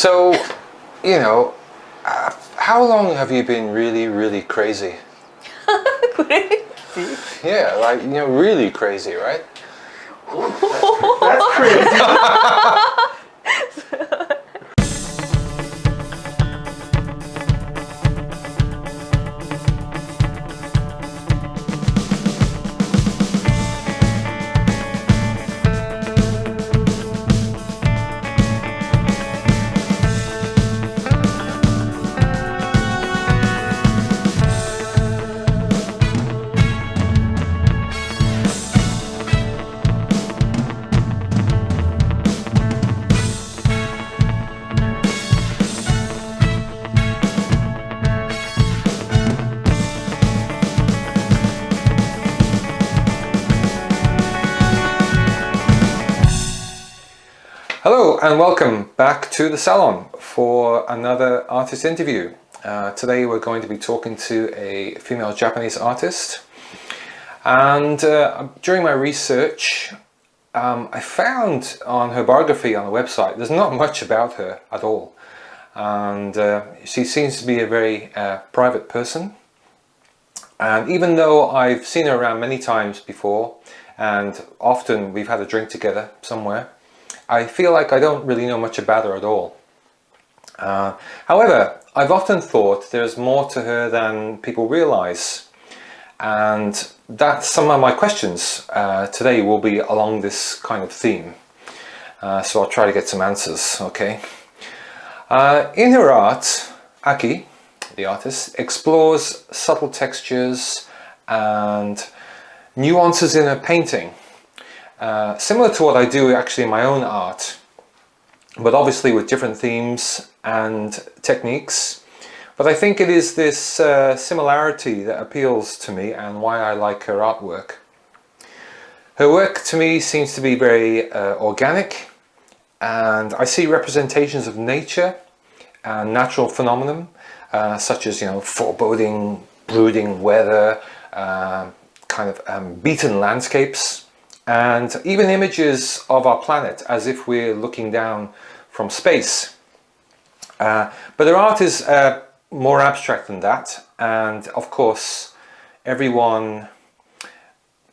So, you know, how long have you been really, really crazy? Crazy? Yeah, like, you know, really crazy, right? That's crazy. Hello and welcome back to the Salon for another artist interview. Today we're going to be talking to a female Japanese artist, and during my research I found on her biography on the website there's not much about her at all, and she seems to be a very private person. And even though I've seen her around many times before and often we've had a drink together somewhere, I feel like I don't really know much about her at all. However, I've often thought there's more to her than people realize, and that's some of my questions today will be along this kind of theme. So I'll try to get some answers, okay? In her art, Aki, the artist, explores subtle textures and nuances in her painting. Similar to what I do actually in my own art, but obviously with different themes and techniques. But I think it is this similarity that appeals to me and why I like her artwork. Her work to me seems to be very organic, and I see representations of nature and natural phenomenon, such as, you know, foreboding, brooding weather, kind of beaten landscapes, and even images of our planet as if we're looking down from space. But her art is more abstract than that, and of course everyone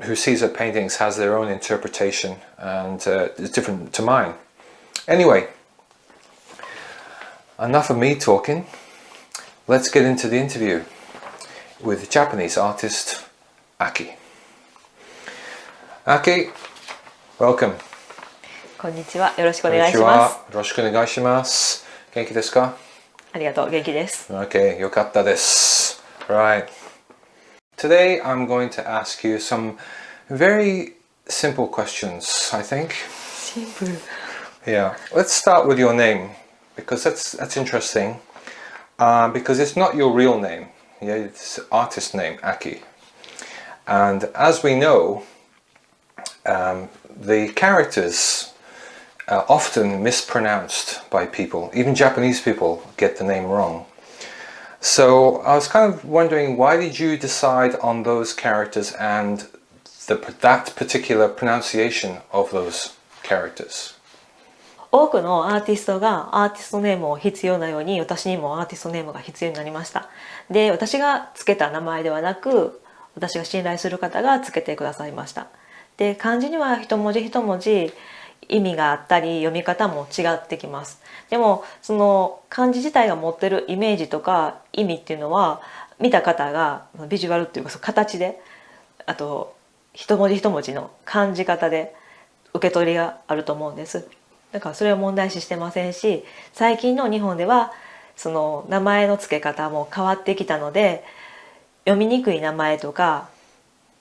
who sees her paintings has their own interpretation, and it's different to mine. Anyway, enough of me talking. Let's get into the interview with Japanese artist Aki. Aki, welcome. こんにちは。よろしくお願いします。よろしくお願いします。元気ですか？ありがとう。元気です。Okay, よかったです。Right. Today I'm going to ask you some very simple questions, I think. Simple. Yeah. Let's start with your name, because that's interesting. Because it's not your real name. Yeah, it's artist name, Aki. And as we know, the characters are often mispronounced by people. Even Japanese people get the name wrong. So I was kind of wondering, why did you decide on those characters and that particular pronunciation of those characters? 多くのアーティストがアーティストネームを必要なように、私にもアーティストネームが必要になりました。で、私がつけた名前ではなく、私が信頼する方がつけてくださいました。で、漢字には一文字一文字意味があったり読み方も違ってきます。でもその漢字自体が持ってるイメージとか意味っていうのは、見た方がビジュアルっていうかその形で、あと一文字一文字の感じ方で受け取りがあると思うんです。だからそれは問題視してませんし、最近の日本ではその名前の付け方も変わってきたので、読みにくい名前とか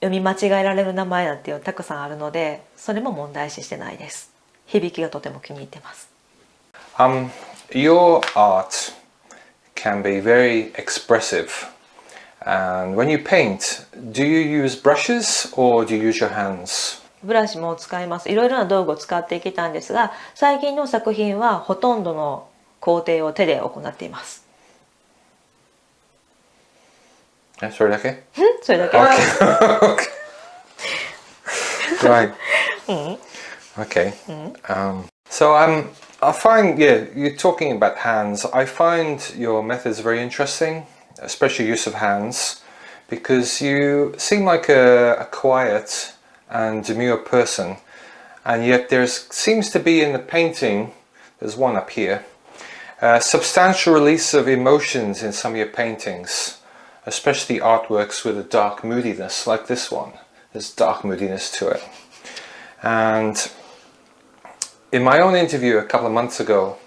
読み間違えられる名前なんていうのたくさんあるので、それも問題視してないです。響きがとても気に入ってます。Your art can be very expressive, and when you paint, do you use brushes or do you use your hands? ブラシも使います。いろいろな道具を使ってきたんですが、最近の作品はほとんどの工程を手で行っています。それだけ？それだけ。Right. Okay. So I find, yeah, you're talking about hands. I find your methods very interesting, especially use of hands, because you seem like a quiet and demure person, and yet there seems to be in the painting, there's one up here, a substantial release of emotions in some of your paintings, especially artworks with a dark moodiness like this one. There's dark moodiness to it. And in my own interview a couple of months ago,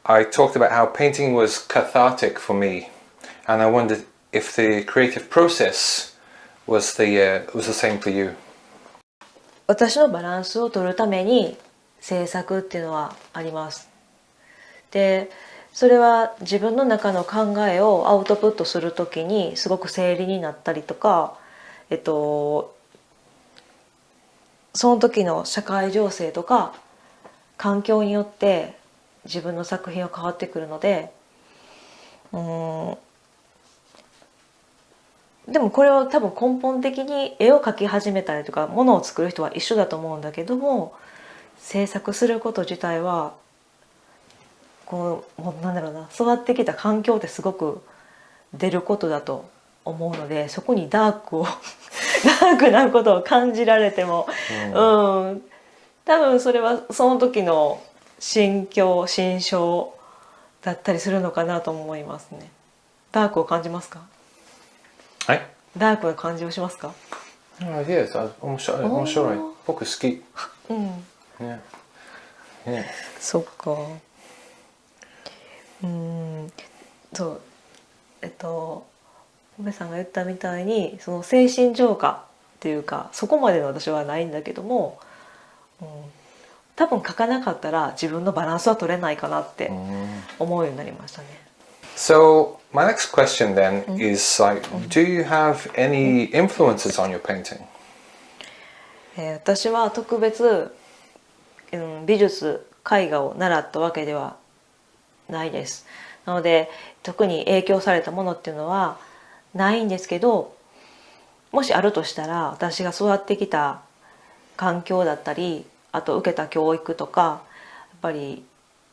I talked about how painting was cathartic for me, and I wondered if the creative process was the same for you. 私のバランスを取るために制作っていうのはあります。で、それは自分の中の考えをアウトプットするときにすごく整理になったりとか、その時の社会情勢とか環境によって自分の作品は変わってくるので、でもこれは多分根本的に絵を描き始めたりとか物を作る人は一緒だと思うんだけども、制作すること自体はこうもうなんだろうな、育ってきた環境ってすごく出ることだと思うので、そこにダークなことを感じられても、多分それはその時の心境心象だったりするのかなと思いますね。ダークを感じますか？はい。ダークな感じをしますか？Yes, 面白い。僕好き。ね。そっか。そう。おべさんが言ったみたいに、その精神浄化っていうか、そこまでの私はないんだけども、多分書かなかったら自分のバランスは取れないかなって思うようになりましたね。So my next question then is like, do you have any influences on your painting? 私は特別、美術絵画を習ったわけではないです。なので特に影響されたものっていうのはないんですけど、もしあるとしたら私が育ってきた環境だったり、あと受けた教育とか、やっぱり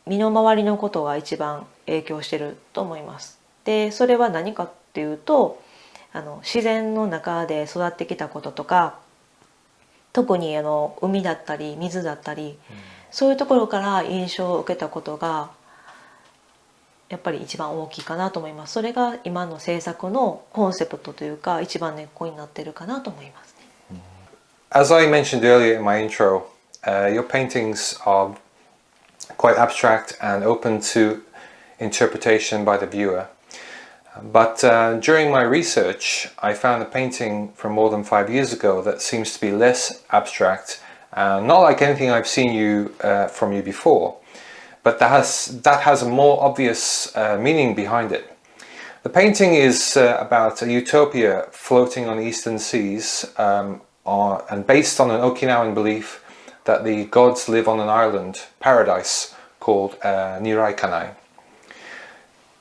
身の回りのことが一番影響してると思います。で、それは何かっていうと、自然の中で育ってきたこととか、特に海だったり水だったり、そういうところから印象を受けたことがやっぱり一番大きいかなと思います。それが今の制作のコンセプトというか一番根っこになってるかなと思いますね。As I mentioned earlier in my intro, your paintings are quite abstract and open to interpretation by the viewer. But during my research, I found a painting from more than 5 years ago that seems to be less abstract, not like anything I've seen from you before, but that has a more obvious meaning behind it. The painting is about a utopia floating on the eastern seas, and based on an Okinawan belief that the gods live on an island, paradise, called Niraikanai.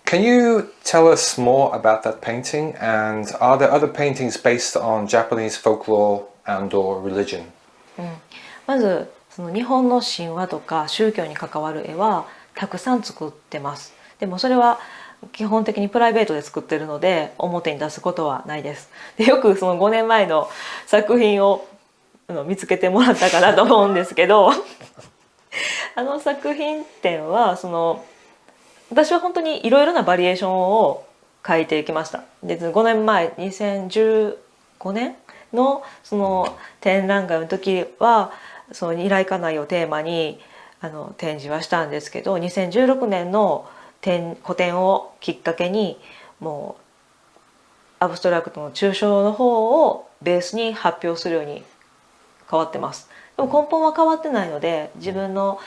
Can you tell us more about that painting, and are there other paintings based on Japanese folklore and or religion? まずその日本の神話とか宗教に関わる絵はたくさん作ってます。でもそれは基本的にプライベートで作ってるので表に出すことはないです。で、よくその5年前の作品を見つけてもらったかなと思うんですけどあの作品展は私は本当にいろいろなバリエーションを描いていきました。で、5年前2015年のその展覧会の時はその二来家内をテーマに展示はしたんですけど、2016年の個展をきっかけにもうアブストラクトの抽象の方をベースに発表するように変わってます。でも根本は変わってないので、自分の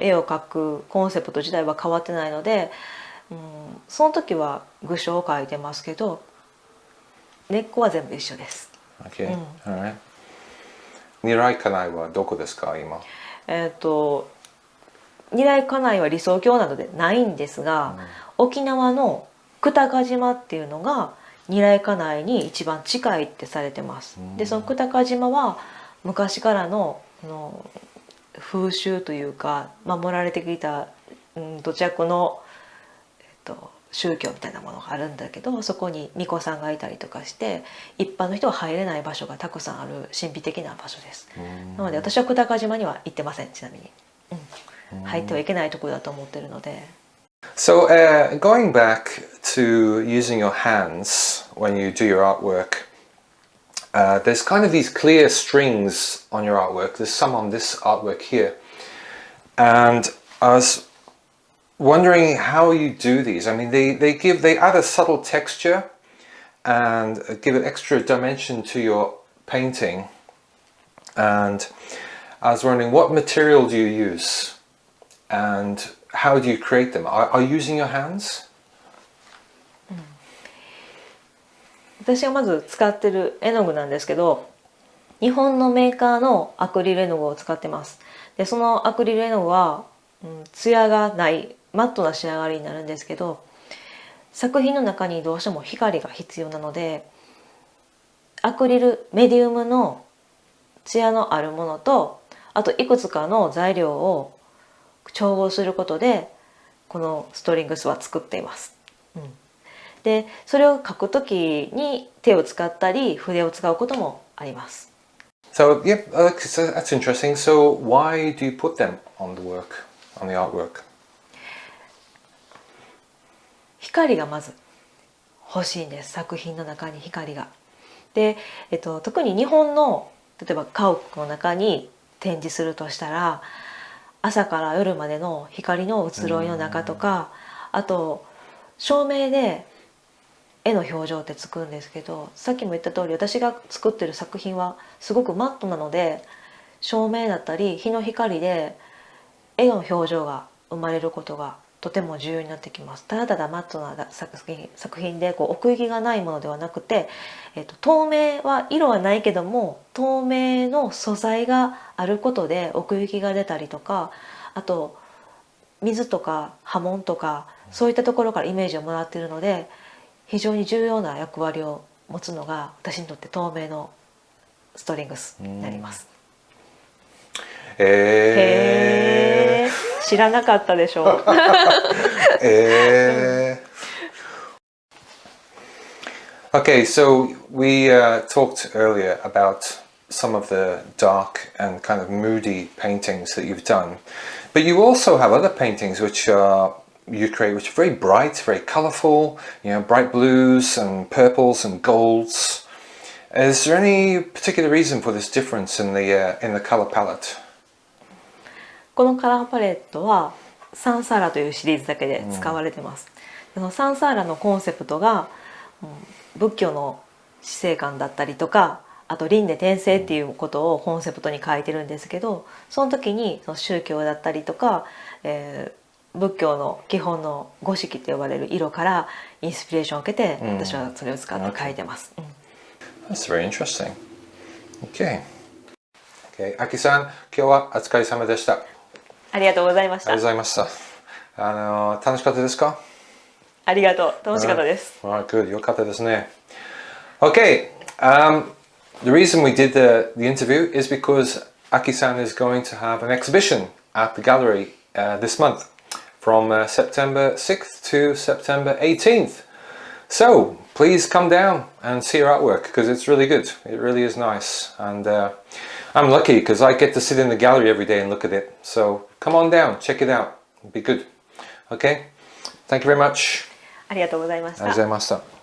絵を描くコンセプト自体は変わってないので、その時は具象を描いてますけど根っこは全部一緒です。Okay. Alright. 二来家内はどこですか今？二来家内は理想郷などでないんですが、沖縄の久高島っていうのが二来家内に一番近いってされてます。で、その久高島は昔からの風習というか守られてきた、土着の、宗教みたいなものがあるんだけど、そこに巫女さんがいたりとかして一般の人は入れない場所がたくさんある神秘的な場所です。なので私は久高島には行ってません、ちなみに。入ってはいけないところだと思ってるので。So, going back to using your hands when you do your artwork, there's kind of these clear strings on your artwork. There's some on this artwork here. And I was wondering how you do these. I mean, they add a subtle texture and give an extra dimension to your painting. And I was wondering, what material do you use? And how do you create them? Are you using your hands? 私がまず使ってる絵の具なんですけど、日本のメーカーのアクリル絵の具を使ってます。でそのアクリル絵の具は、艶がないマットな仕上がりになるんですけど、作品の中にどうしても光が必要なので、アクリルメディウムの艶のあるものと、あといくつかの材料を調合することでこのストリングスは作っています。でそれを描くときに手を使ったり筆を使うこともあります。So, yeah, that's interesting. So, why do you put them on the work, on the artwork? 光がまず欲しいんです、作品の中に光が。で、特に日本の例えば家屋の中に展示するとしたら、朝から夜までの光の移ろいの中とか、あと照明で絵の表情ってつくんですけど、さっきも言った通り私が作ってる作品はすごくマットなので、照明だったり日の光で絵の表情が生まれることがとても重要になってきます。ただただマットな作品で奥行きがないものではなくて、透明は色はないけども透明の素材があることで奥行きが出たりとか、あと水とか波紋とかそういったところからイメージをもらっているので、非常に重要な役割を持つのが私にとって透明のストリングスになります。へー、知らなかったでしょう。Okay, so we talked earlier about some of the dark and kind of moody paintings that you've done, but you also have other paintings which you create which are very bright, very colourful, bright blues and purples and golds. Is there any particular reason for this difference in the colour palette? このカラーパレットはサンサーラというシリーズだけで使われてます。そのサンサーラのコンセプトが、仏教の死生観だったりとか、あと輪廻転生っていうことをコンセプトに書いてるんですけど、その時にその宗教だったりとか、仏教の基本の五色と呼ばれる色からインスピレーションを受けて、私はそれを使って書いてます。That's very interesting. Okay. Okay, Aki さん、今日はお疲れ様でした。ありがとうございました。ありがとうございました。楽しかったですか？ありがとう。楽しかったです。Alright, good. よかったですね。Okay, the reason we did the interview is because Aki-san is going to have an exhibition at the gallery this month from September 6th to September 18th. So, please come down and see her artwork because it's really good. It really is nice. And I'm lucky because I get to sit in the gallery every day and look at it. So, come on down, check it out. It'll be good. Okay? Thank you very much. ありがとうございました。ありがとうございました。